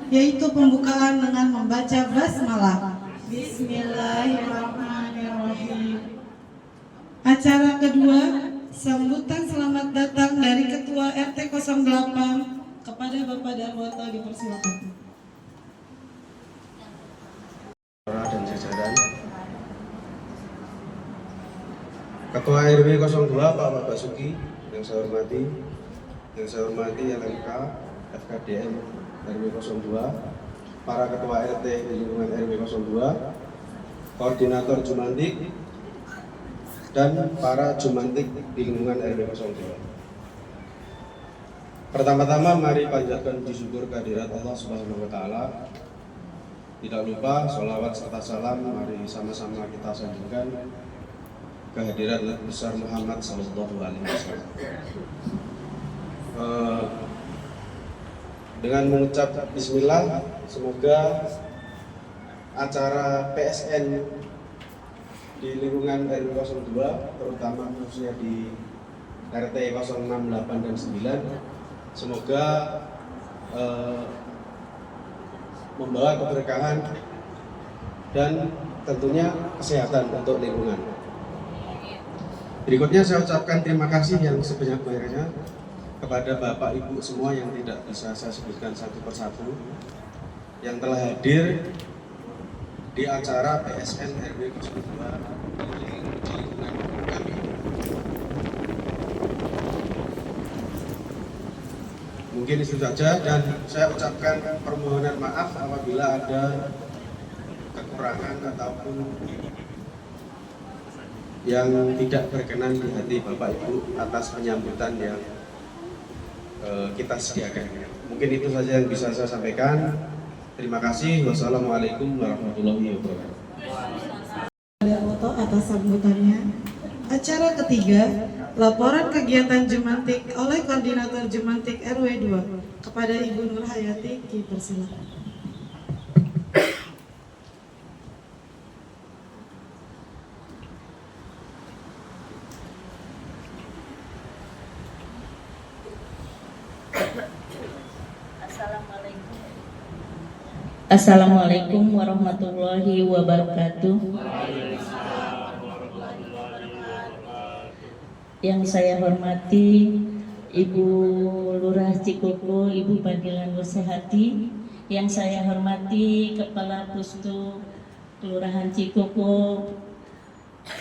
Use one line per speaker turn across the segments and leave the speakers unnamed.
yaitu pembukaan dengan membaca basmalah. Bismillahirrahmanirrahim. Acara kedua, sambutan selamat datang dari Ketua RT 08 kepada Bapak Darwoto, dipersilakan.
Dan jajaran Ketua RW 02 Pak Basuki yang saya hormati, LMK, FKDM RW 02, para ketua RT di lingkungan RW 02, koordinator Jumantik, dan para Jumantik di lingkungan RW 02. Pertama-tama mari panjatkan puji syukur kehadirat Allah Subhanahu wa taala. Tidak lupa sholawat serta salam mari sama-sama kita sanjungkan kehadirat Nabi besar Muhammad Sallallahu Alaihi Wasallam. Dengan mengucap Bismillah, semoga acara PSN di lingkungan RW 02, terutama khususnya di RT 06, 8, dan 9, semoga membawa keberkahan dan tentunya kesehatan untuk lingkungan. Berikutnya saya ucapkan terima kasih yang sebanyak-banyaknya kepada Bapak Ibu semua yang tidak bisa saya sebutkan satu persatu yang telah hadir di acara PSN RW 02 di lingkungan kami. Mungkin itu saja, dan saya ucapkan permohonan maaf apabila ada kekurangan ataupun yang tidak berkenan di hati Bapak Ibu atas penyambutan yang kita sediakan. Mungkin itu saja yang bisa saya sampaikan. Terima kasih. Wassalamualaikum warahmatullahi wabarakatuh.
Atas sambutannya. Acara ketiga, laporan kegiatan Jumantik oleh Koordinator Jumantik RW 2 kepada Ibu Nur Hayati, dipersilakan.
Assalamualaikum warahmatullahi wabarakatuh. Yang saya hormati Ibu Lurah Cikoko, Ibu Panggilan Nursehati. Yang saya hormati Kepala Pustu Kelurahan Cikoko,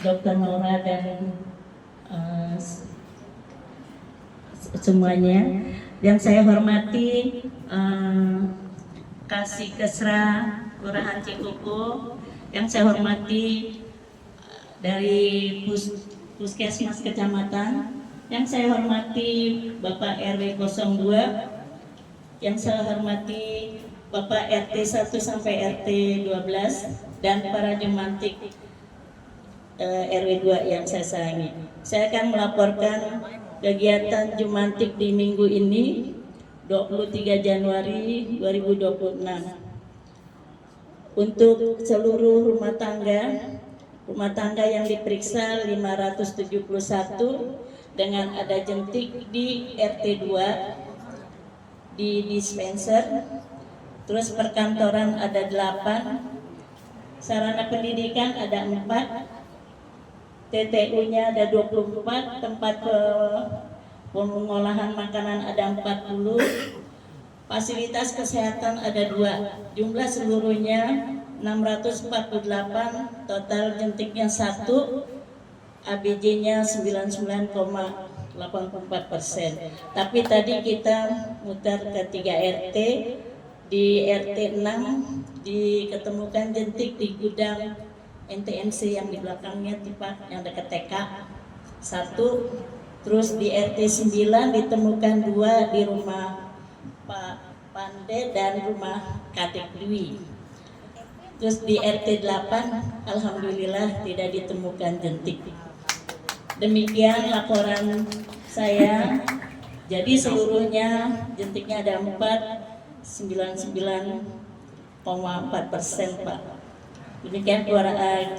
Dr. Nora, dan semuanya. Yang saya hormati Kasih Kesra Kelurahan Cikoko, yang saya hormati dari Puskesmas Kecamatan, yang saya hormati Bapak RW 02, yang saya hormati Bapak RT 1 sampai RT 12, dan para Jumantik RW 2 yang saya sayangi. Saya akan melaporkan kegiatan Jumantik di minggu ini 23 Januari 2026. Untuk seluruh rumah tangga yang diperiksa 571 dengan ada jentik di RT 2 di dispenser, terus perkantoran ada 8, sarana pendidikan ada 4, TTU-nya ada 24, tempat pengolahan makanan ada 40, fasilitas kesehatan ada 2, jumlah seluruhnya 648, total jentiknya 1, ABJ-nya 99,84%. Tapi tadi kita mutar ke 3 RT, di RT 6 diketemukan jentik di gudang NTNC yang di belakangnya Tipak yang dekat TK 1, terus di RT 9 ditemukan 2 di rumah Pak Pande dan rumah Kadek Dwi. Terus di RT 8 alhamdulillah tidak ditemukan jentik. Demikian laporan saya. Jadi seluruhnya jentiknya ada 99,4%, Pak. Demikian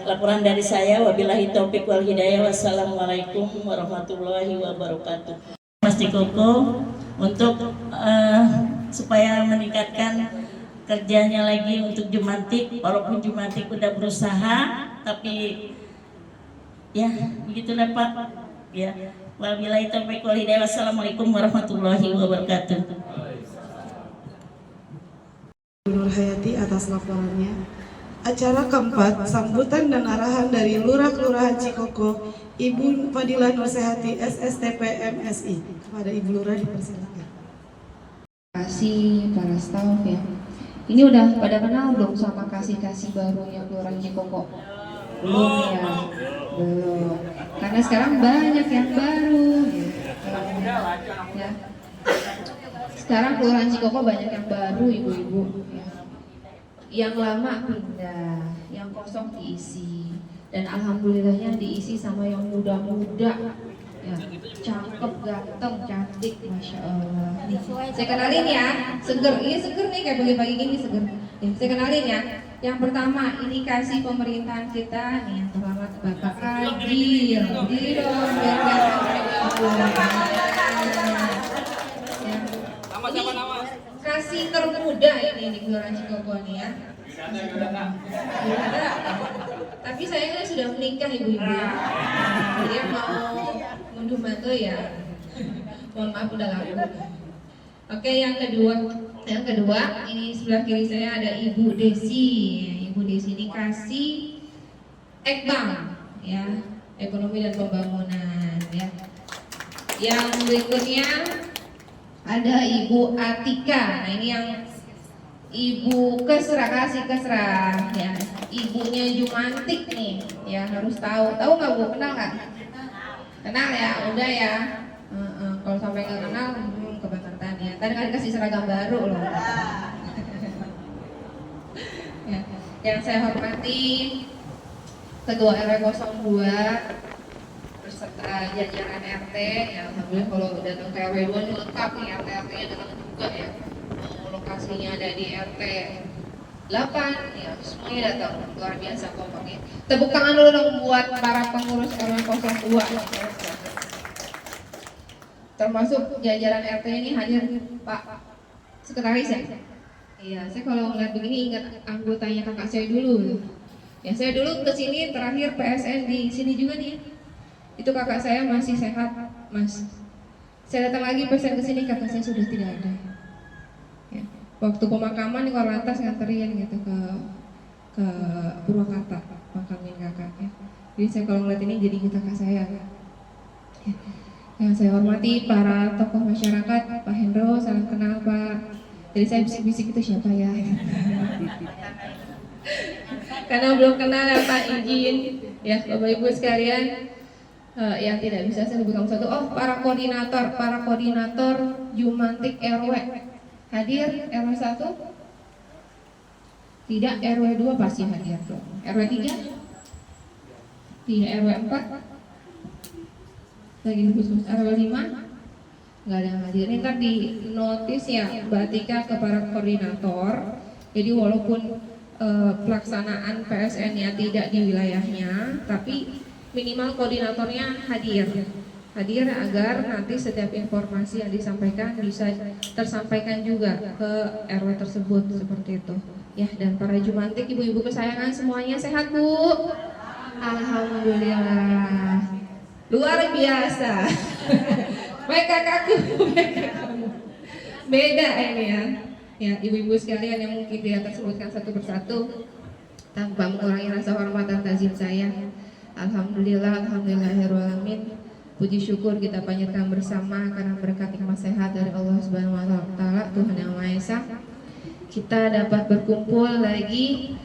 laporan dari saya. Wabillahi taufik wal hidayah. Wassalamualaikum warahmatullahi wabarakatuh. Mas Cikoko, untuk supaya meningkatkan kerjanya lagi untuk Jumantik, walaupun Jumantik udah berusaha, tapi ya begitulah Pak. Ya, wabillahi taufiq wal hidayah. Wassalamualaikum warahmatullahi wabarakatuh.
Ibu Nur Hayati atas laporannya. Acara keempat, sambutan dan arahan dari Lurah Kelurahan Cikoko, Ibu Fadilah Nursehati SSTP MSI. Kepada Ibu Lurah dipersilakan.
Terima kasih para staf ya. Ini udah pada kenal belum sama kasih-kasih barunya Kelurahan Cikoko? Belum ya? Belum. Karena sekarang banyak yang baru ya. Sekarang Kelurahan Cikoko banyak yang baru ibu-ibu ya. Yang lama pindah, yang kosong diisi, dan alhamdulillahnya diisi sama yang muda-muda ya, cakep, ganteng, cantik, masya Allah. Nih, saya kenalin ya, seger, ini seger nih kayak pagi-pagi gini seger. Nih, saya kenalin ya. Yang pertama, ini kasih pemerintahan kita nih, yang terhormat Bapak Adil. Diri dong, biar kasih termuda ini di Kelurahan Cikoko nih ya. Tapi sayangnya sudah menikah ibu-ibu ya. Jadi yang mau mundur mantu ya, mohon maaf udah laku. Oke, yang kedua ini sebelah kiri saya ada Ibu Desi. Ibu Desi ini kasih Ekbang ya, ekonomi dan pembangunan ya. Yang berikutnya ada Ibu Atika. Nah ini yang Ibu Kesra, kasih Kesra ya. Ibunya Jumantik nih ya, harus tahu nggak Bu, kenal nggak? Kenal ya, udah ya. Kalau sampai nggak kenal kebangetan ya. Tadi kan kasih seragam baru loh. Ya. Yang saya hormati Ketua RW 02 beserta jajaran RT ya, alhamdulillah kalau datang ke RW 2 ini lengkap nih, RT-RT-nya datang juga ya. Lokasinya ada di RT 8 ya, semuanya datang, luar biasa kompaknya. Tepuk tangan dulu dong buat para pengurus RW 02 termasuk jajaran RT ini hadir Pak Sekretaris ya. Iya, saya kalau ngeliat begini ingat anggotanya kakak saya dulu. Ya, saya dulu kesini terakhir PSN di sini juga nih. Itu kakak saya masih sehat, Mas. Saya datang lagi PSN kesini, kakak saya sudah tidak ada. Ya. Waktu pemakaman di Korlantas nganterin gitu ke Purwakarta, makamin kakak. Ya. Jadi saya kalau ngeliat ini jadi kakak saya. Ya. Yang saya hormati para tokoh masyarakat, Pak Hendro, salam kenal Pak. Jadi saya bisik-bisik itu siapa ya? Karena belum kenal ya Pak, izin ya Bapak Ibu sekalian yang tidak bisa saya sebutkan satu. Oh, para koordinator Jumantik RW hadir. RW 1 tidak, RW 2 pasti hadir dong. RW 3 tidak, RW 4 lagi khusus, RW 5 nggak ada yang hadir. Ini kan di notis ya Mbak Tika ke para koordinator. Jadi walaupun pelaksanaan PSN-nya tidak di wilayahnya, tapi minimal koordinatornya hadir agar nanti setiap informasi yang disampaikan bisa tersampaikan juga ke RW tersebut seperti itu. Ya, dan para Jumantik, ibu-ibu kesayangan semuanya sehat Bu? Alhamdulillah. Luar biasa. Baik kakakku, beda ini ya. Ya, ibu-ibu sekalian yang mungkin tidak tersebutkan satu persatu tanpa mengurangi rasa hormat dan tazim saya. Alhamdulillahirrahmanirrahim. Puji syukur kita panjatkan bersama karena berkat nikmat sehat dari Allah Subhanahu wa taala, Tuhan Yang Maha Esa. Kita dapat berkumpul lagi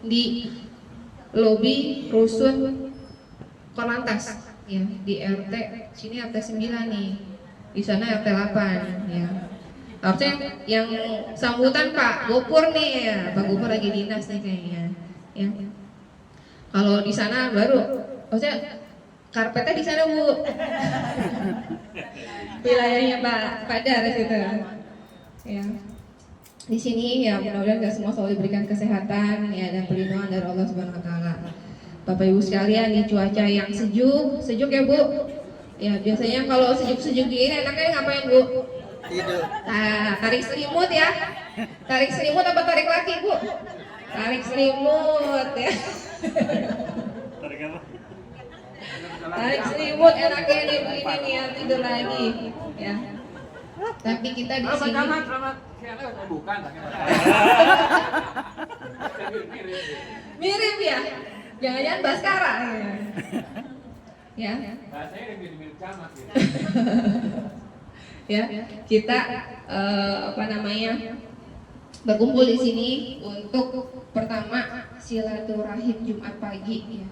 di lobi rusun Korlantas ya, di RT sini RT 9 nih. Di sana RT 8 ya. Harusnya yang sambutan Pak Gopur nih ya. Pak Gopur lagi dinas nih kayaknya. Ya. Kalau di sana baru, maksudnya karpetnya di sana Bu. Wilayahnya Pak Dar situ. Ya. Di sini ya mudah-mudahan nggak semua selalu diberikan kesehatan ya dan perlindungan dari Allah Subhanahu Wa Taala. Bapak Ibu sekalian, di cuaca yang sejuk ya Bu. Ya biasanya kalau sejuk-sejuk gini enaknya ngapain Bu? Nah, tarik selimut ya. Tarik selimut apa tarik laki, Bu? Tarik selimut ya. Tarik selimut enaknya nih begini nih ya, tidur lagi ya. Tapi kita di sini mirip ya. Jangan-jangan Baskara ya. Ya, kita berkumpul di sini untuk pertama silaturahim Jumat pagi ya.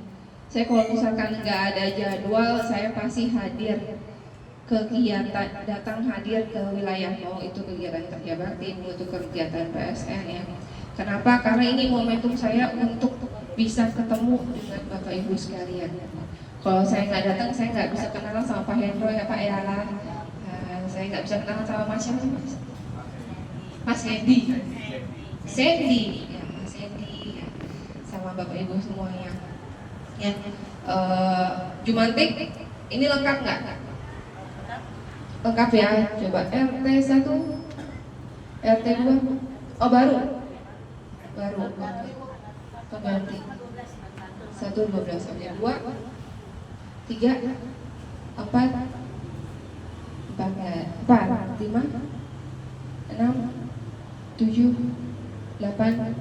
Saya kalau misalkan nggak ada jadwal, saya pasti hadir kegiatan, datang hadir ke wilayah, mau itu kegiatan kerja bakti, mau itu kegiatan PSN ya. Kenapa? Karena ini momentum saya untuk bisa ketemu dengan Bapak Ibu sekalian. Kalau saya nggak datang, saya nggak bisa kenalan sama Pak Hendro ya Pak ya. Saya nggak bisa kenalan sama Mas siapa sih Mas? Mas Hendy, Sandy, ya Mas Hendy, ya. Sama Bapak Ibu semuanya. Ya, Jumantik ini lengkap nggak? Lengkap ya. Coba RT 1, RT 2, oh baru. Pengganti 1, 12, oke 2, 3, 4, 5, 6, 7, 8, 9,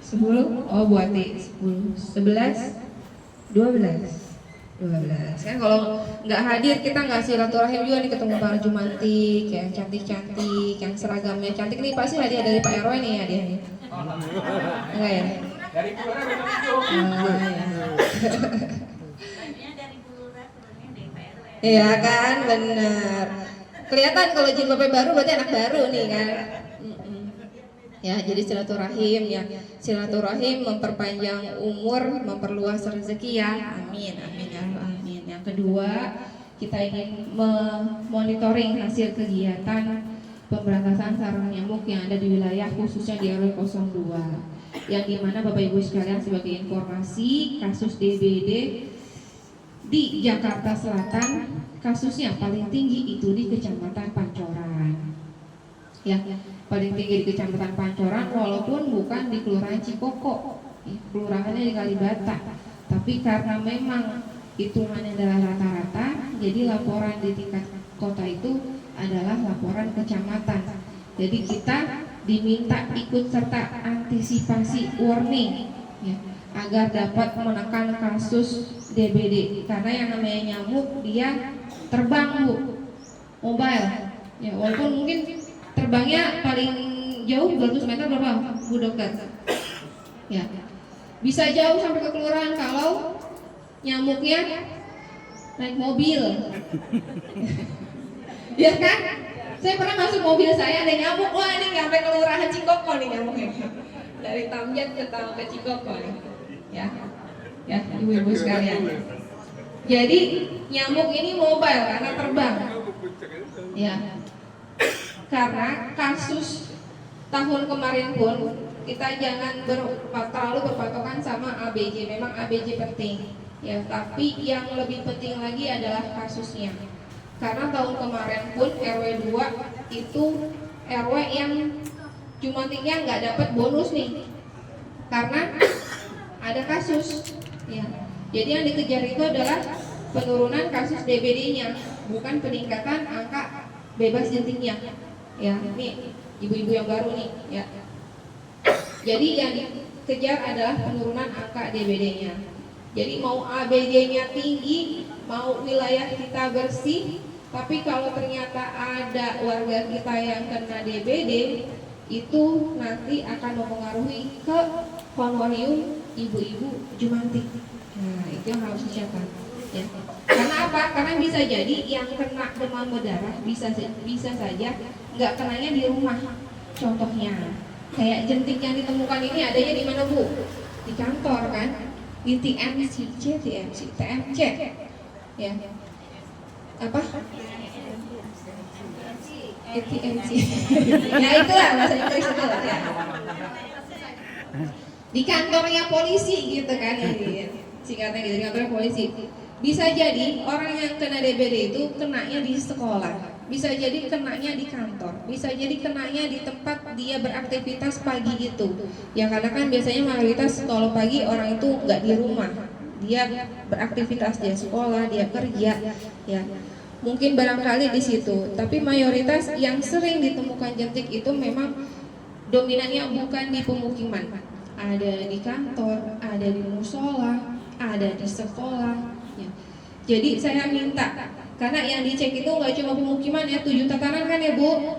10, oh buati 10, 11, 12. Kan kalau nggak hadir kita nggak silaturahim juga nih, ketemu para jumantik yang cantik-cantik, yang seragamnya cantik nih, pasti hadiah dari Pak RW nih hadiahnya. Enggak ya? Dari kelurahan Iya kan, benar. Kelihatan kalau jilbabnya baru berarti anak baru nih kan. Ya, jadi silaturahim ya. Silaturahim memperpanjang umur, memperluas rezeki ya. Amin, amin ya, amin. Yang kedua, kita ingin memonitoring hasil kegiatan pemberantasan sarang nyamuk yang ada di wilayah khususnya di RW 02. Yang dimana Bapak Ibu sekalian sebagai informasi, kasus DBD di Jakarta Selatan kasusnya paling tinggi itu di Kecamatan Pancoran. Ya, paling tinggi di Kecamatan Pancoran walaupun bukan di Kelurahan Cikoko, kelurahannya di Kalibata. Tapi karena memang hitungannya adalah rata-rata, jadi laporan di tingkat kota itu adalah laporan kecamatan. Jadi kita diminta ikut serta antisipasi warning ya, agar dapat menekan kasus DBD, karena yang namanya nyamuk dia terbang Bu, mobile ya, walaupun mungkin terbangnya paling jauh 200 meter berapa Bu Dokter ya, bisa jauh sampai ke kelurahan kalau nyamuknya naik mobil ya kan. Saya pernah masuk mobil saya ada nyamuk, wah ini sampai kelurahan Cikoko nih nyamuknya, dari Tamjat ke Cikoko nih ya, ya ibu-ibu sekalian. Jadi nyamuk ini mobile karena terbang ya. Karena kasus tahun kemarin pun kita jangan terlalu berpatokan sama ABJ, memang ABJ penting ya, tapi yang lebih penting lagi adalah kasusnya. Karena tahun kemarin pun RW 2 itu RW yang jumantiknya nggak dapat bonus nih, karena ada kasus ya. Jadi yang dikejar itu adalah penurunan kasus DBD-nya, bukan peningkatan angka bebas jentiknya ya. Ini ibu-ibu yang baru nih ya. Jadi yang dikejar adalah penurunan angka DBD-nya. Jadi mau ABD-nya tinggi, mau wilayah kita bersih, tapi kalau ternyata ada warga kita yang kena DBD, itu nanti akan mempengaruhi ke honorium ibu-ibu jumantik. Nah, itu yang harus dicatat ya. Karena apa? Karena bisa jadi yang kena demam berdarah bisa saja nggak kenanya di rumah. Contohnya kayak jentik yang ditemukan ini adanya di mana Bu? Di kantor kan? Di TMC ya. Apa? TMC. Ya itulah bahasa Inggris itu ya. Di kantornya polisi gitu kan ya. singkatnya gitu, di kantor polisi. Bisa jadi orang yang kena DBD itu kenanya di sekolah, bisa jadi kenanya di kantor, bisa jadi kenanya di tempat dia beraktivitas pagi itu. Ya karena kan biasanya mayoritas kalau pagi orang itu nggak di rumah, dia beraktivitas, dia sekolah, dia kerja, ya. Mungkin barangkali di situ. Tapi mayoritas yang sering ditemukan jentik itu memang dominannya bukan di pemukiman, ada di kantor, ada di musola, ada di sekolah. Ya. Jadi saya minta, karena yang dicek itu nggak cuma pemukiman ya, 7 tatanan kan ya Bu,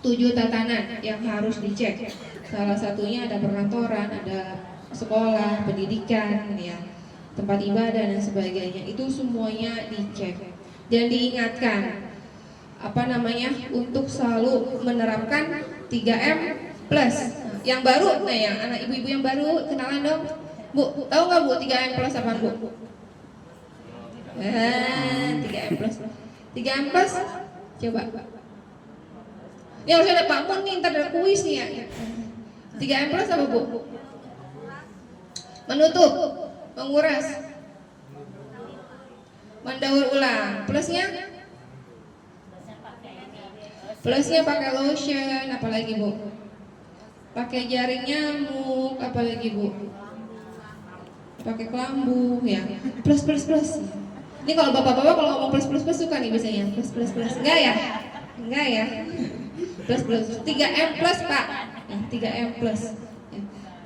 7 tatanan yang harus dicek. Salah satunya ada perkantoran, ada sekolah, pendidikan, ya, tempat ibadah dan sebagainya. Itu semuanya dicek dan diingatkan untuk selalu menerapkan 3M plus. Yang baru, nah yang anak ibu-ibu yang baru kenalan dong, Bu. Tahu nggak Bu 3M plus apa Bu? 3M plus. 3M plus, coba. Ini harus ada Pak Mun nih, ntar ada kuis nih ya. 3M plus apa Bu? Menutup, menguras, mendaur ulang. Plusnya pakai lotion, apalagi Bu? Pakai jaring nyamuk, apalagi Bu? Pakai kelambu, ya. Plus. Ini kalau bapak-bapak kalau ngomong plus suka nih biasanya. Plus. Enggak ya? Plus. 3M plus Pak. 3M plus.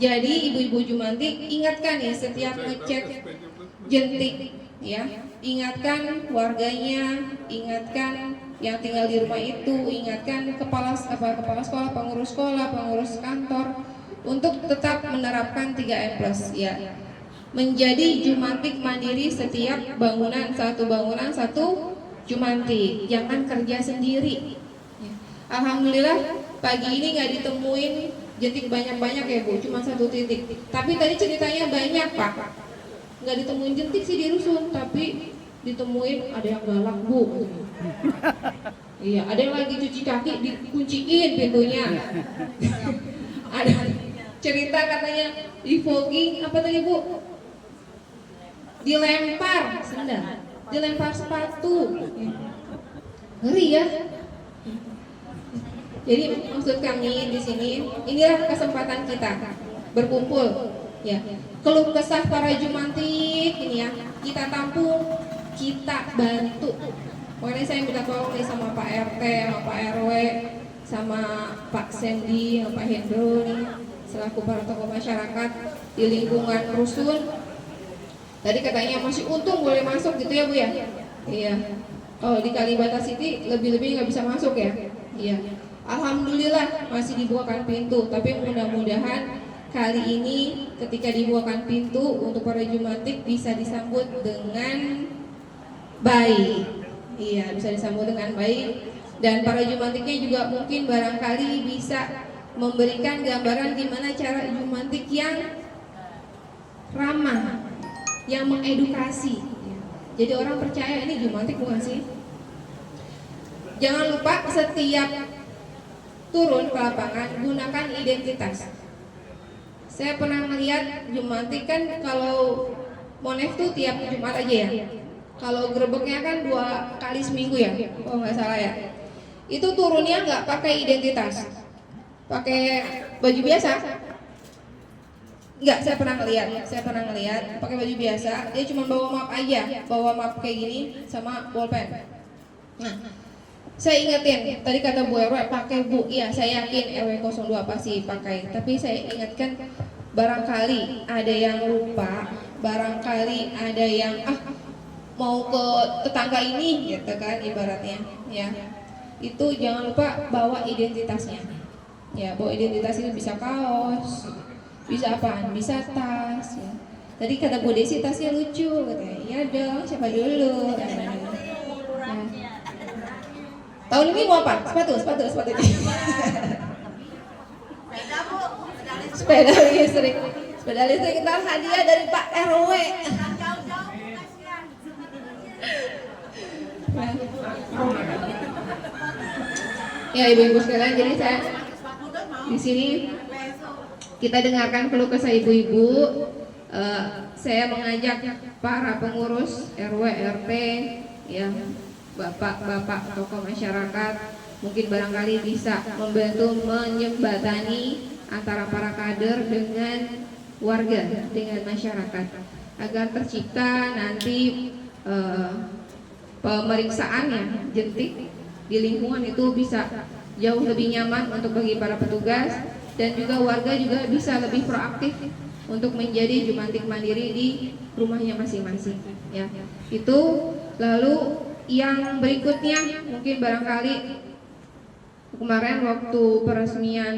Jadi ibu-ibu Jumantik ingatkan ya setiap ngecek jentik, ya. Ingatkan warganya, ingatkan yang tinggal di rumah itu, ingatkan kepala sekolah, pengurus kantor untuk tetap menerapkan 3M plus, ya. Menjadi Jumantik mandiri, setiap satu bangunan satu Jumantik, jangan kerja sendiri. Alhamdulillah pagi ini nggak ditemuin jentik banyak-banyak ya Bu, cuma 1 titik. Tapi tadi ceritanya banyak Pak, nggak ditemuin jentik sih di rusun, tapi ditemuin ada yang galak Bu. Iya, ada yang lagi cuci kaki dikunciin pintunya. Ada cerita katanya di fogging apa tadi Bu? Dilempar sendal, dilempar sepatu, ngeri ya. Jadi maksud kami di sini, inilah kesempatan kita berkumpul, ya. Keluh kesah para Jumantik ini ya, kita tampung, kita bantu. Makanya saya minta tolong nih sama Pak RT, sama Pak RW, sama Pak Sendi, sama Pak Hendro nih, selaku para tokoh masyarakat di lingkungan rusun. Tadi katanya masih untung boleh masuk gitu ya Bu ya? Iya. Oh di Kalibata City lebih-lebih nggak bisa masuk ya? Iya. Alhamdulillah masih dibukakan pintu. Tapi mudah-mudahan kali ini ketika dibukakan pintu untuk para Jumantik bisa disambut dengan baik. Iya, bisa disambut dengan baik. Dan para Jumantiknya juga mungkin barangkali bisa memberikan gambaran gimana cara Jumantik yang ramah, yang mengedukasi. Jadi orang percaya ini Jumantik bukan sih? Jangan lupa setiap turun ke lapangan gunakan identitas. Saya pernah melihat Jumantik kan kalau Monef tuh tiap Jumat aja ya. Kalau gerebeknya kan 2 kali seminggu ya, kalau nggak salah ya. Itu turunnya nggak pakai identitas, pakai baju biasa. Enggak, saya pernah ngeliat pakai baju biasa, dia cuma bawa map aja, bawa map kayak gini sama bolpen. Nah, saya ingetin, tadi kata Bu RW pakai Bu, iya saya yakin RW 02 pasti pakai, tapi saya ingatkan barangkali ada yang lupa, barangkali ada yang mau ke tetangga ini gitu kan ibaratnya, ya. Itu jangan lupa bawa identitasnya. Ya, bawa identitas itu bisa kaos, bisa apaan? Bisa tas ya. Tadi kata Bu Desi tasnya lucu katanya. Iya dong, siapa dulu? Nah. Tahun ini mau apa? Sepatu. Sepeda listrik. Sepeda listrik kita hadiah dari Pak RW. Nah. Ya ibu-ibu sekalian, jadi saya di sini kita dengarkan keluh kesah ibu-ibu. saya mengajak para pengurus RW, RT, ya, bapak-bapak tokoh masyarakat, mungkin barangkali bisa membantu menjembatani antara para kader dengan warga, dengan masyarakat, agar tercipta nanti pemeriksaan yang jentik di lingkungan itu bisa jauh lebih nyaman untuk bagi para petugas, dan juga warga juga bisa lebih proaktif untuk menjadi jumantik mandiri di rumahnya masing-masing, ya. Itu. Lalu yang berikutnya mungkin barangkali kemarin waktu peresmian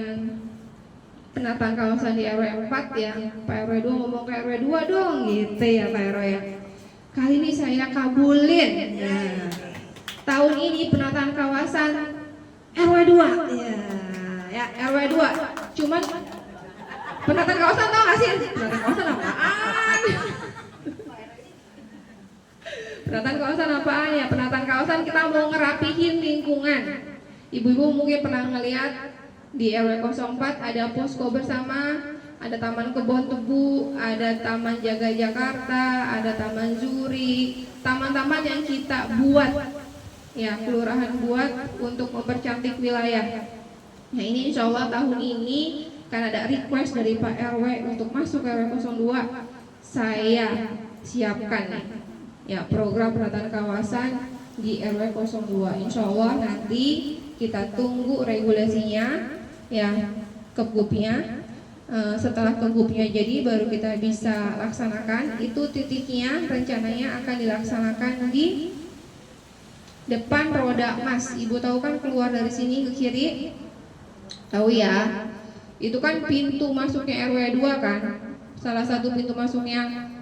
penataan kawasan di RW 4 ya, Pak RW 2 ngomong ke RW 2 dong gitu ya Pak RW ya. Kali ini saya kabulin. Nah, tahun ini penataan kawasan RW 2 ya RW 2. Cuman penataan kawasan tau gak sih? Penataan kawasan apaan? Penataan kawasan apaan ya? Penataan kawasan kita mau ngerapihin lingkungan. Ibu-ibu mungkin pernah ngeliat di RW 04 ada posko bersama, ada taman kebun tebu, ada taman jaga Jakarta, ada taman Zuri, taman-taman yang kita buat, ya kelurahan buat untuk mempercantik wilayah. Nah ini insya Allah tahun ini kan ada request dari Pak RW untuk masuk ke RW 02, saya siapkan nih, ya program penataan kawasan di RW 02. Insya Allah nanti kita tunggu regulasinya, ya Kebgupnya. Setelah Kebgupnya jadi baru kita bisa laksanakan. Itu titiknya rencananya akan dilaksanakan di depan Roda Emas. Ibu tahu kan keluar dari sini ke kiri, tahu ya? Itu kan pintu masuknya RW 2 kan. Salah satu pintu masuknya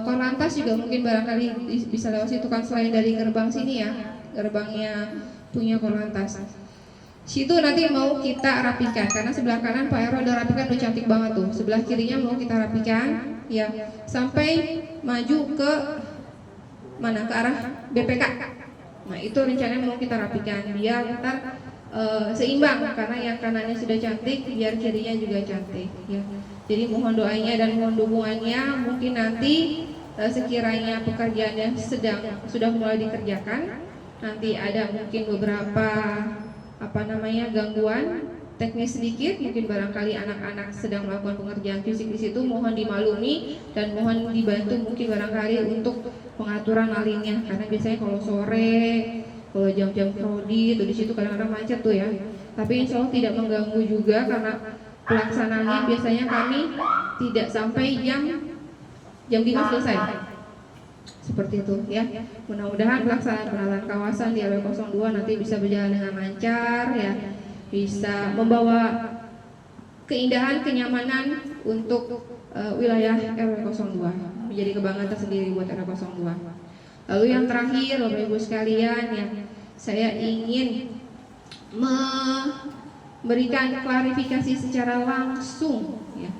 Korlantas juga mungkin barangkali bisa lewat situ kan, selain dari gerbang sini ya, gerbangnya punya Korlantas. Situ nanti mau kita rapikan karena sebelah kanan Pak RW udah rapikan, udah cantik banget tuh. Sebelah kirinya mau kita rapikan ya, sampai maju ke mana, ke arah BPK. Nah itu rencananya mau kita rapikan biar ntar seimbang, karena yang kanannya sudah cantik biar kirinya juga cantik ya. Jadi mohon doanya dan mohon dukungannya. Mungkin nanti sekiranya pekerjaannya sudah mulai dikerjakan, nanti ada mungkin beberapa gangguan teknis sedikit, mungkin barangkali anak-anak sedang melakukan pengerjaan fisik di situ, mohon dimaklumi dan mohon dibantu mungkin barangkali untuk pengaturan lalinnya, karena biasanya kalau sore, kalau jam-jam prodi itu di situ kadang-kadang macet tuh ya. Tapi insya Allah tidak mengganggu juga, karena pelaksanaannya biasanya kami tidak sampai jam 5 selesai. Seperti itu ya. Mudah-mudahan pelaksanaan penataan kawasan di RW 02 nanti bisa berjalan dengan lancar ya. Bisa membawa keindahan, kenyamanan untuk wilayah RW 02, menjadi kebanggaan tersendiri buat RW 02. Lalu yang terakhir Bapak Ibu sekalian ya, saya ingin memberikan klarifikasi secara langsung ya.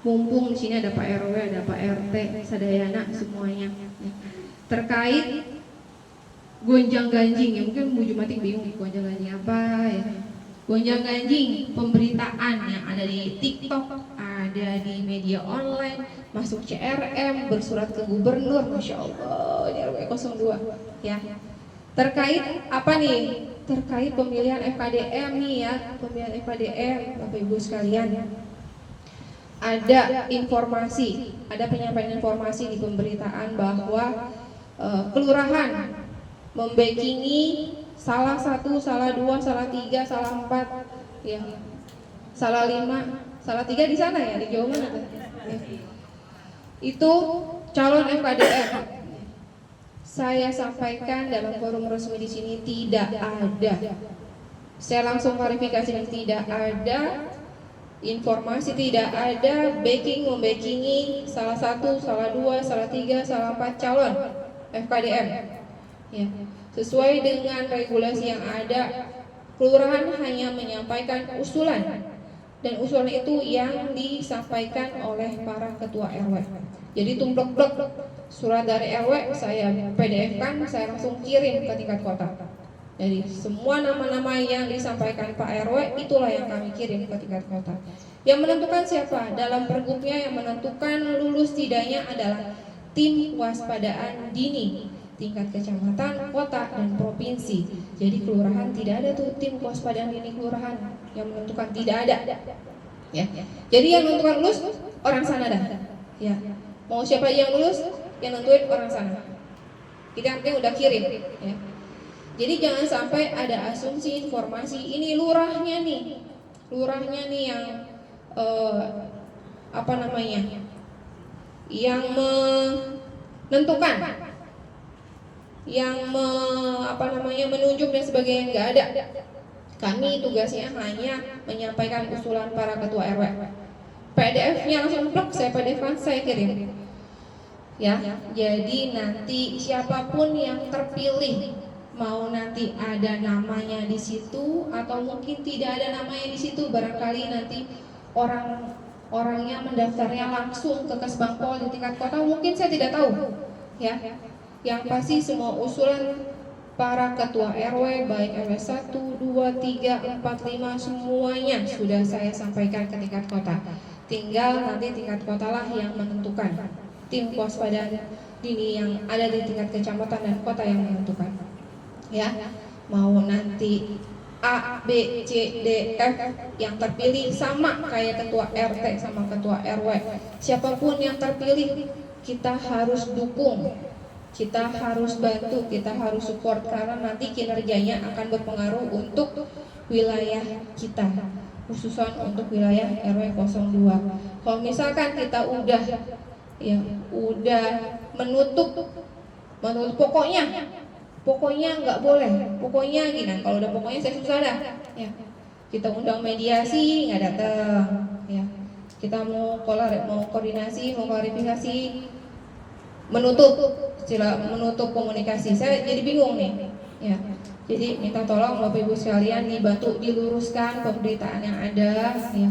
Mumpung di sini ada Pak RW, ada Pak RT, sadayana semuanya ya. Terkait gonjang-ganjing ya, mungkin Bu Jumatik bingung gonjang-ganjing apa ya. Gonjang-ganjing pemberitaan yang ada di TikTok, ada di media online, masuk CRM, bersurat ke gubernur, Masya Allah, ini RW 02 ya. Terkait apa nih? Terkait pemilihan FKDM nih ya, pemilihan FKDM Bapak Ibu sekalian. Ada informasi, ada penyampaian informasi di pemberitaan bahwa kelurahan membackingi salah 1, salah 2, salah 3, salah 4 ya, salah 5, salah 3 di sana ya, di Jawa mana ya. Itu calon FKDM. Saya sampaikan dalam forum resmi di sini tidak ada. Saya langsung klarifikasi dan tidak ada informasi, tidak ada membackingi salah 1, salah 2, salah 3, salah 4 calon FKDM. Ya. Sesuai dengan regulasi yang ada, kelurahan hanya menyampaikan usulan, dan usulan itu yang disampaikan oleh para ketua RW. Jadi tumplek-plek surat dari RW saya PDF-kan, saya langsung kirim ke tingkat kota. Jadi semua nama-nama yang disampaikan Pak RW itulah yang kami kirim ke tingkat kota. Yang menentukan siapa? Dalam pergubnya yang menentukan lulus tidaknya adalah tim waspadaan dini tingkat kecamatan, kota, dan provinsi. Jadi kelurahan tidak ada tuh tim waspadaan dini kelurahan yang menentukan, tidak ada. Ya. Jadi yang menentukan lulus orang sana dah. Ya. Mau siapa yang lulus, yang nentuin orang sana. Kita yang penting udah kirim. Ya. Jadi jangan sampai ada asumsi informasi ini lurahnya nih yang yang menentukan, menunjuk dan sebagainya, nggak ada. Kami tugasnya hanya menyampaikan usulan para ketua RW. PDF-nya langsung plak, saya PDF-kan, saya kirim. Ya, jadi nanti siapapun yang terpilih, mau nanti ada namanya di situ atau mungkin tidak ada namanya di situ, barangkali nanti orangnya mendaftarnya langsung ke Kesbangpol di tingkat kota, mungkin saya tidak tahu. Ya, yang pasti semua usulan para ketua RW baik RW 1, 2, 3, 4, 5 semuanya sudah saya sampaikan ke tingkat kota. Tinggal nanti tingkat kota lah yang menentukan. Tim waspadaan dini yang ada di tingkat kecamatan dan kota yang menentukan. Ya, mau nanti A, B, C, D, F yang terpilih sama kayak ketua RT sama ketua RW. Siapapun yang terpilih kita harus dukung, kita harus bantu, kita harus support karena nanti kinerjanya akan berpengaruh untuk wilayah kita, khususnya untuk wilayah RW 02. Kalau misalkan kita udah menutup pokoknya nggak boleh, pokoknya gini. Kalau udah pokoknya saya susah dah. Ya, kita undang mediasi nggak datang. Ya, kita mau koordinasi, mau klarifikasi, menutup komunikasi. Saya jadi bingung nih. Ya, jadi minta tolong Bapak Ibu sekalian dibantu diluruskan pemberitaan yang ada. Ya,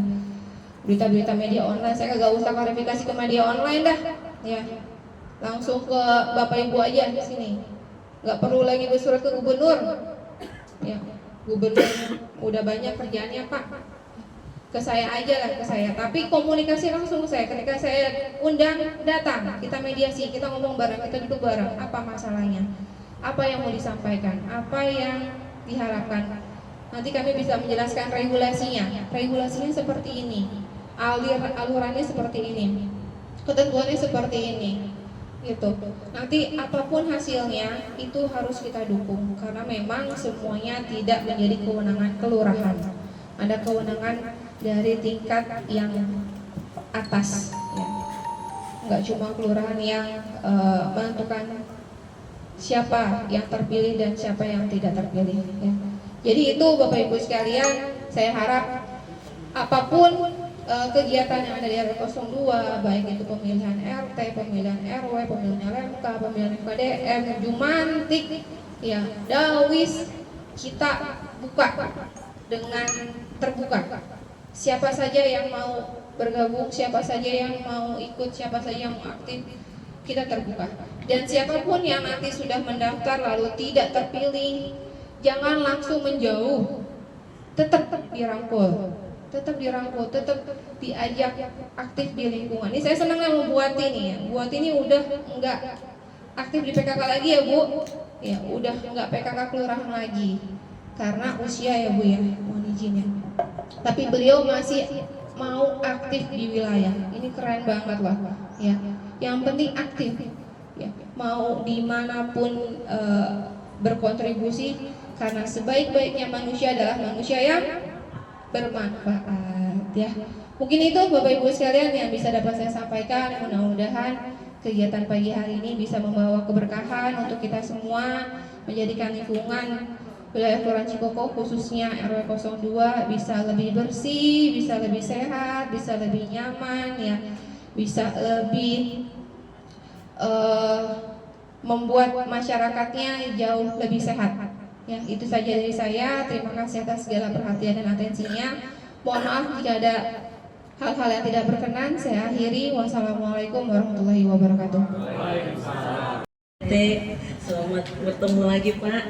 berita-berita media online saya kagak usah klarifikasi ke media online dah. Ya, langsung ke Bapak Ibu aja di sini. Nggak perlu lagi bersurat ke gubernur. Ya, gubernur udah banyak kerjaannya Pak. Ke saya aja lah, ke saya. Tapi komunikasi langsung ke saya. Ketika saya undang datang, kita mediasi, kita ngomong bareng, kita duduk bareng. Apa masalahnya? Apa yang mau disampaikan? Apa yang diharapkan? Nanti kami bisa menjelaskan regulasinya. Regulasinya seperti ini. Alurannya seperti ini. Ketentuannya seperti ini. Gitu. Nanti apapun hasilnya itu harus kita dukung karena memang semuanya tidak menjadi kewenangan kelurahan. Ada kewenangan dari tingkat yang atas, ya. Nggak cuma kelurahan yang menentukan siapa yang terpilih dan siapa yang tidak terpilih. Ya. Jadi itu Bapak Ibu sekalian, saya harap apapun kegiatan yang ada di RW 02, baik itu pemilihan RT, pemilihan RW, pemilihan LMK, pemilihan FKDM, Jumantik, ya, Dawis, kita buka dengan terbuka. Siapa saja yang mau bergabung, siapa saja yang mau ikut, siapa saja yang mau aktif, kita terbuka. Dan siapapun yang nanti sudah mendaftar lalu tidak terpilih, jangan langsung menjauh, tetap dirangkul, tetap diajak aktif di lingkungan. Ini saya senang sama Bu Wati nih ya. Bu Wati ini udah enggak aktif di PKK lagi ya Bu. Ya, udah enggak PKK kelurahan lagi. Karena usia ya Bu ya, mohon izin ya. Tapi beliau masih mau aktif di wilayah. Ini keren banget lah ya. Yang penting aktif ya. Mau dimanapun berkontribusi karena sebaik-baiknya manusia adalah manusia yang bermanfaat ya. Mungkin itu Bapak Ibu sekalian yang bisa dapat saya sampaikan. Mudah-mudahan kegiatan pagi hari ini bisa membawa keberkahan untuk kita semua, menjadikan lingkungan wilayah Kelurahan Cikoko khususnya RW 02 bisa lebih bersih, bisa lebih sehat, bisa lebih nyaman ya, bisa lebih membuat masyarakatnya jauh lebih sehat. Ya, itu saja dari saya. Terima kasih atas segala perhatian dan atensinya. Mohon maaf jika ada hal-hal yang tidak berkenan. Saya akhiri. Wassalamualaikum warahmatullahi wabarakatuh.
Selamat bertemu lagi Pak.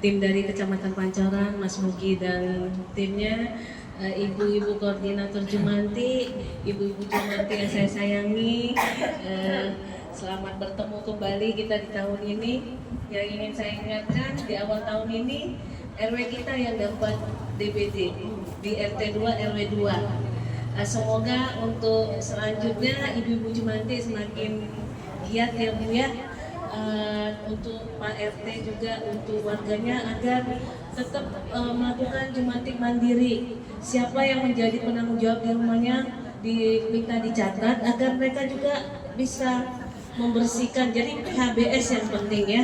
Tim dari Kecamatan Pancoran, Mas Mugi dan timnya. ibu-ibu koordinator Jumanti, ibu-ibu Jumanti yang saya sayangi. Selamat bertemu kembali kita di tahun ini. Yang ingin saya ingatkan, di awal tahun ini RW kita yang dapat DBD di RT 2 RW 2. Semoga untuk selanjutnya ibu-ibu Jumanti semakin giat ya Bu ya. Untuk Pak RT juga untuk warganya agar tetap melakukan jumantik mandiri. Siapa yang menjadi penanggung jawab di rumahnya diminta dicatat agar mereka juga bisa membersihkan. Jadi PHBS yang penting ya.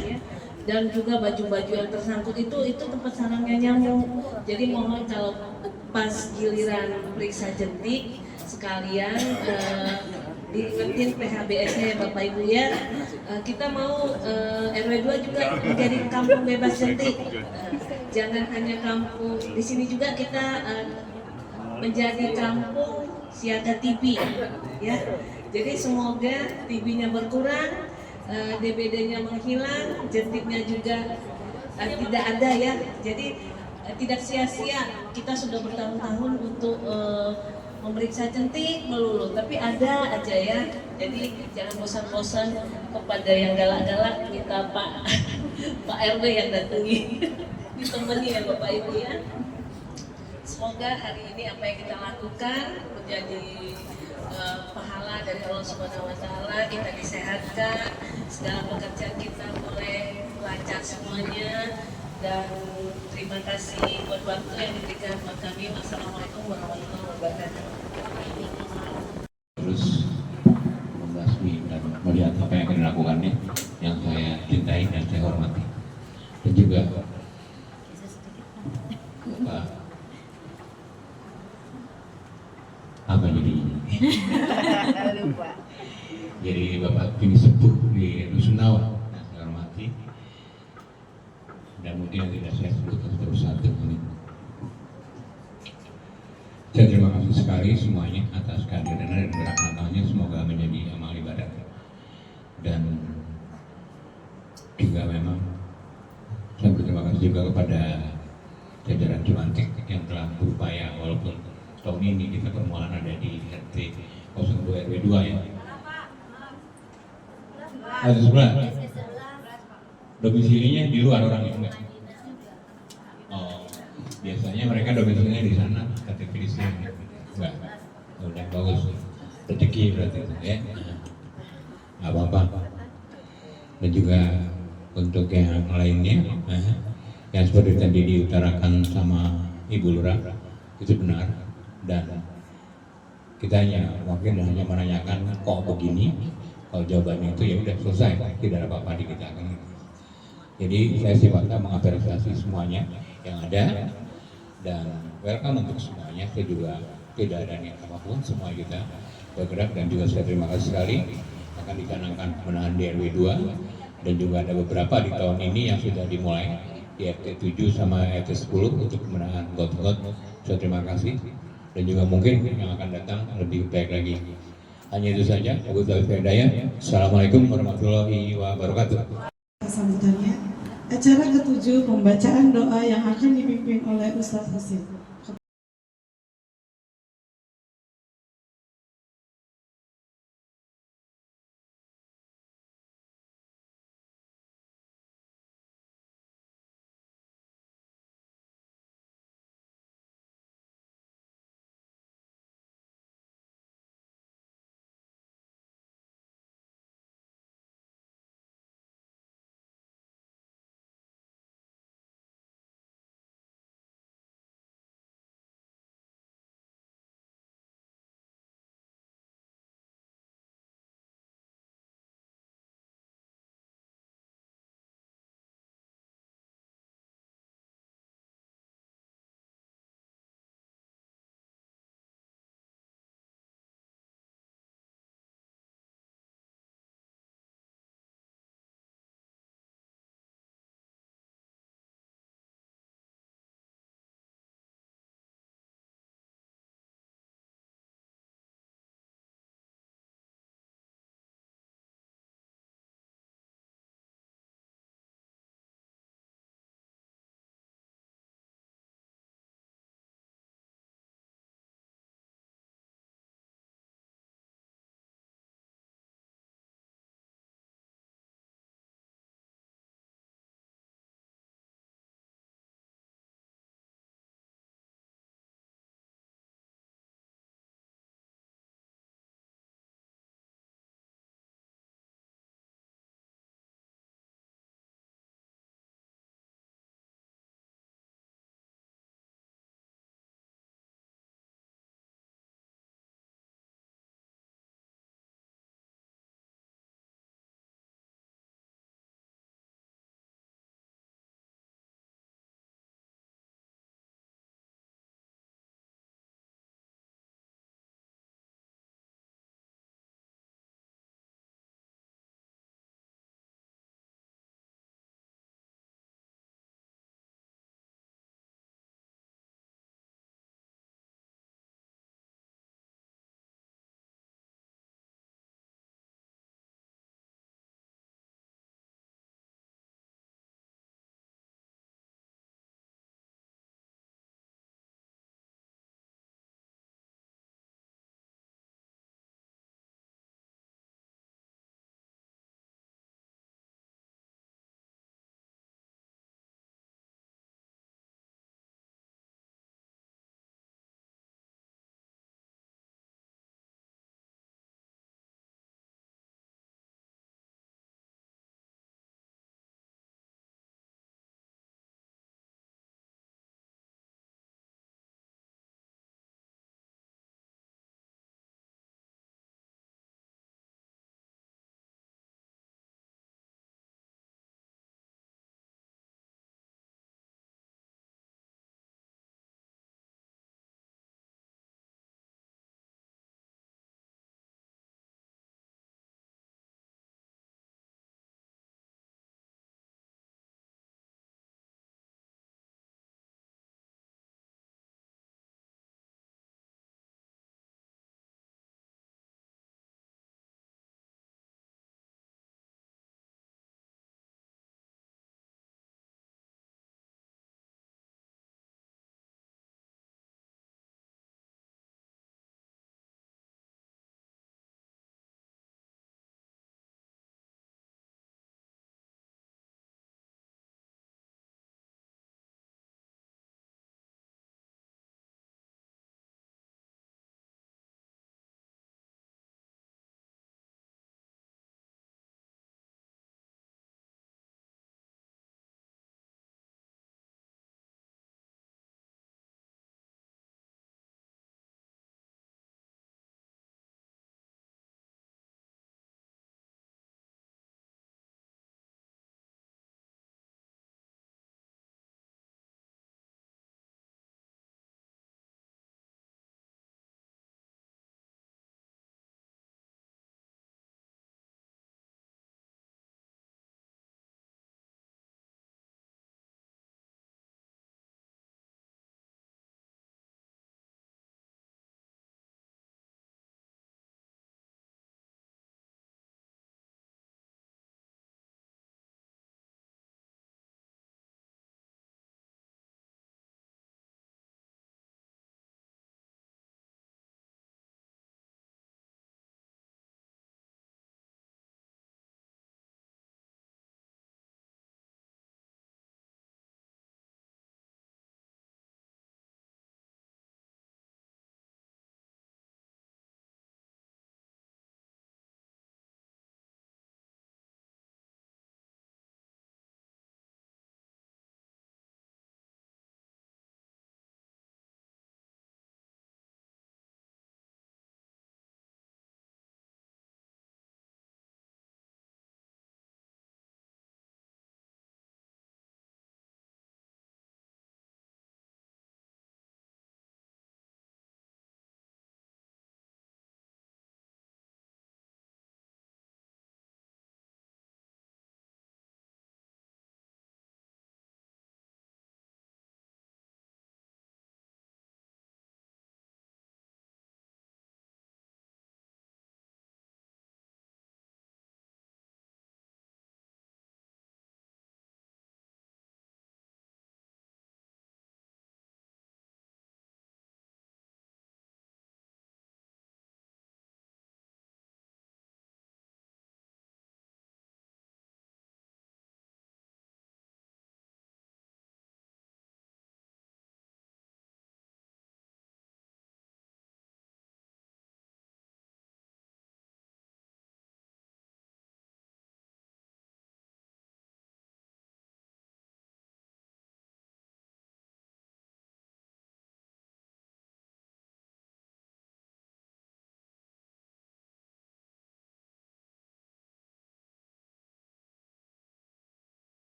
Dan juga baju-baju yang tersangkut itu tempat sarangnya nyamuk. Jadi mohon kalau pas giliran periksa jentik sekalian diingetin PHBS-nya ya Bapak Ibu ya. Kita mau RW 2 juga menjadi kampung bebas jentik. Jangan hanya kampung, di sini juga kita menjadi kampung siaga TB ya. Jadi semoga TB-nya berkurang, DBD-nya menghilang, jentiknya juga tidak ada ya. Jadi tidak sia-sia kita sudah bertahun-tahun untuk memeriksa jentik melulu, tapi ada aja ya. Jadi jangan bosan-bosan kepada yang galak-galak, minta Pak RW yang datangi ditemani ya Bapak Ibu ya. Semoga hari ini apa yang kita lakukan menjadi pahala dari Allah Subhanahu wa taala, kita disehatkan, segala pekerjaan kita boleh lancar semuanya. Dan terima kasih buat waktu yang diberikan buat kami. Wassalamualaikum warahmatullahi wabarakatuh.
Terus membasmi dan melihat apa yang akan dilakukannya, yang saya cintai dan saya hormati. Dan juga Bapak apa jadi jadi Bapak kini sepuh di Rusunawa yang saya hormati, dan mungkin tidak saya sebutkan satu-satu ini. Saya terima kasih sekali semuanya atas kehadiran dan gerak nakalnya, semoga menjadi amal ibadah. Dan juga memang saya berterima kasih juga kepada jajaran Jumantik yang telah berupaya, walaupun tahun ini kita permulaan ada di RT 02 RW 2 ya. Ada sebelah. Domisilinya di luar orang itu enggak? Oh, biasanya mereka domisilinya di sana, KTP di sini. Enggak. Udah bagus. Rezeki berarti itu ya. Nggak apa-apa. Dan juga untuk yang lainnya, yang seperti tadi diutarakan sama Ibu Lurah, itu benar. Dan kita mungkin hanya menanyakan kok begini. Kalau jawabannya itu ya udah selesai, tidak ada apa-apa di kita kan. Jadi saya sifatnya mengapresiasi semuanya yang ada dan welcome untuk semuanya. Saya juga tidak ada niat apapun, semua kita bergerak. Dan juga saya terima kasih sekali akan dicanangkan pemenahan di RW 2 dan juga ada beberapa di tahun ini yang sudah dimulai di RT 7 sama RT 10 untuk pemenahan got-got. Saya terima kasih dan juga mungkin yang akan datang lebih baik lagi. Hanya itu saja. Assalamualaikum warahmatullahi wabarakatuh.
Sambutannya, acara ke-7 pembacaan doa yang akan dipimpin oleh Ustadz Husin.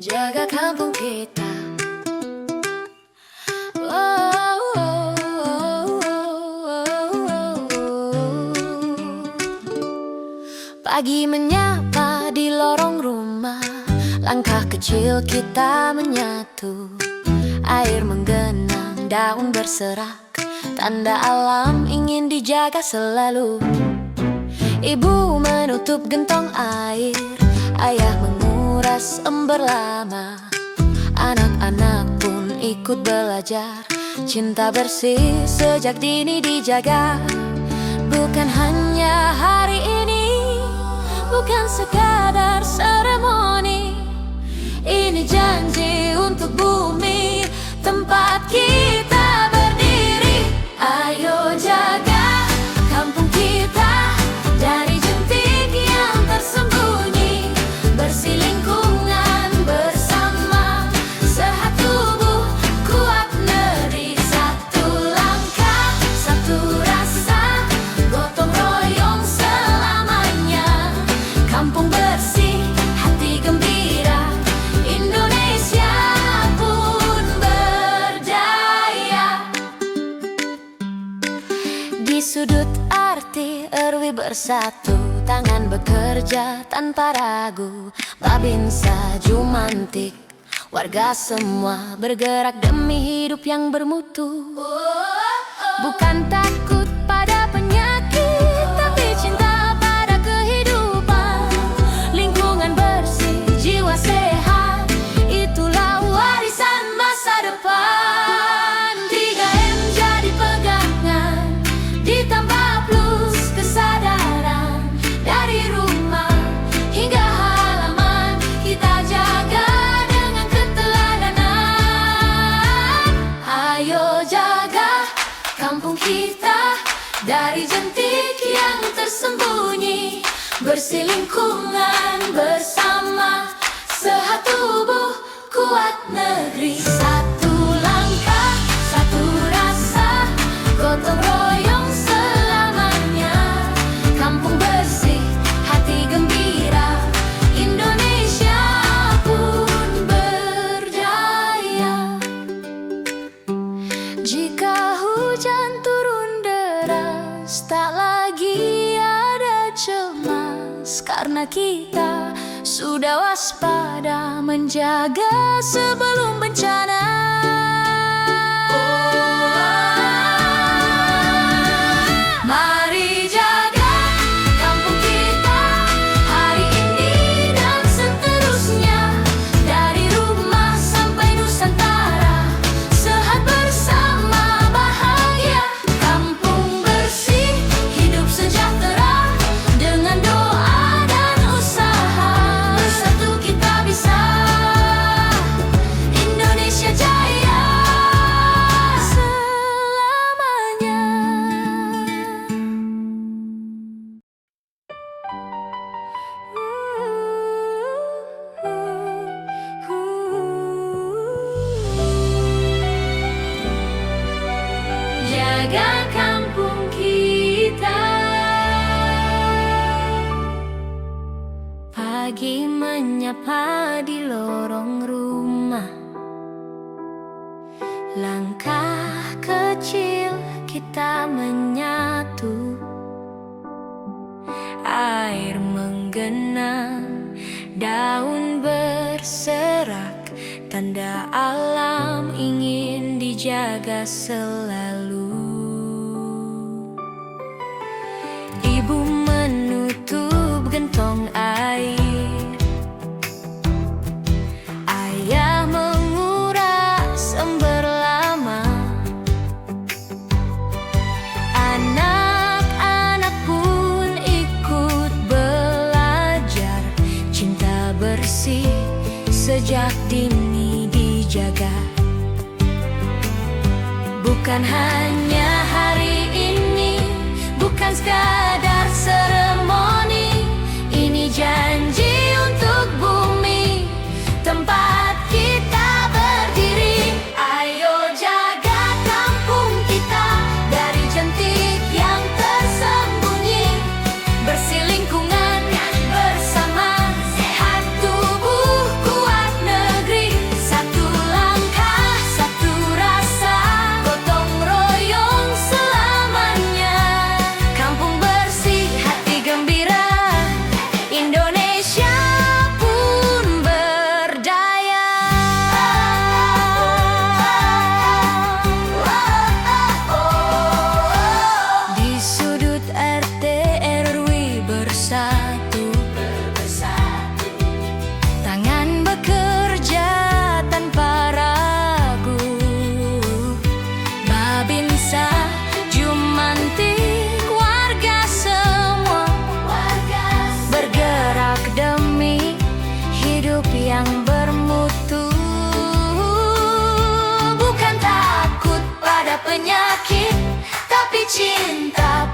Jaga kampung kita. Oh, oh, oh, oh, oh. Pagi menyapa di lorong rumah, langkah kecil kita menyatu. Air menggenang, daun berserak, tanda alam ingin dijaga selalu. Ibu menutup gentong air, ayah menguras ember lama. Anak-anak pun ikut belajar, cinta bersih sejak dini dijaga. Bukan hanya hari ini, bukan sekadar seremoni. Ini janji untuk bumi, tempat kita berdiri. Ayo jaga kampung kita dari jentik yang tersembunyi. Bersih lingkungan bersama, sehat tubuh, kuat negeri. Satu langkah, satu rasa, gotong royong selamanya. Kampung bersih, hati gembira, Indonesia pun berdaya. Di sudut arti RW bersatu, tangan bekerja tanpa ragu. Babinsa Jumantik, warga semua bergerak demi hidup yang bermutu. Bukan takut pada penyakit, tapi cinta pada kehidupan. Lingkungan bersih, jiwa sehat, itulah warisan masa depan. 3M jadi pegangan, ditambah plus kesadaran. Dari rumah hingga halaman, kita jaga dengan keteladanan. Ayo jaga kampung kita dari jentik yang tersembunyi. Bersih lingkungan bersama, sehat tubuh, kuat negeri. Satu langkah, satu rasa, gotong royong selamanya. Kampung bersih, hati gembira, Indonesia pun berdaya. Jika hujan turun deras, tak lagi ada cemas, karena kita sudah waspada menjaga sebelum bencana. Mari jaga kampung kita hari ini dan seterusnya. Dari rumah sampai Nusantara, sehat bersama bahagia. Kampung bersih, hidup sejahtera, dengan doa dan usaha. Bersatu kita bisa, Indonesia jaya selamanya. Jaga kampung kita. Pagi menyapa di lorong rumah, langkah kecil kita menyatu. Air menggenang, daun berserak, tanda alam ingin dijaga selalu. Ibu menutup gentong air, ayah menguras ember lama. Anak-anak pun ikut belajar, cinta bersih sejak dini dijaga. Bukan hanya hari ini, bukan sekadar seremoni. Ini janji untuk bumi, tempat kita berdiri. Ayo jaga kampung kita dari jentik yang tersembunyi. Bersih lingkungan bersama, sehat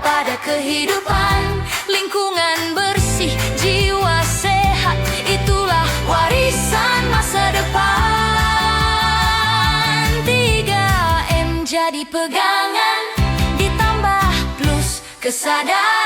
pada kehidupan. Lingkungan bersih, jiwa sehat, itulah warisan masa depan. 3M jadi pegangan, ditambah plus kesadaran.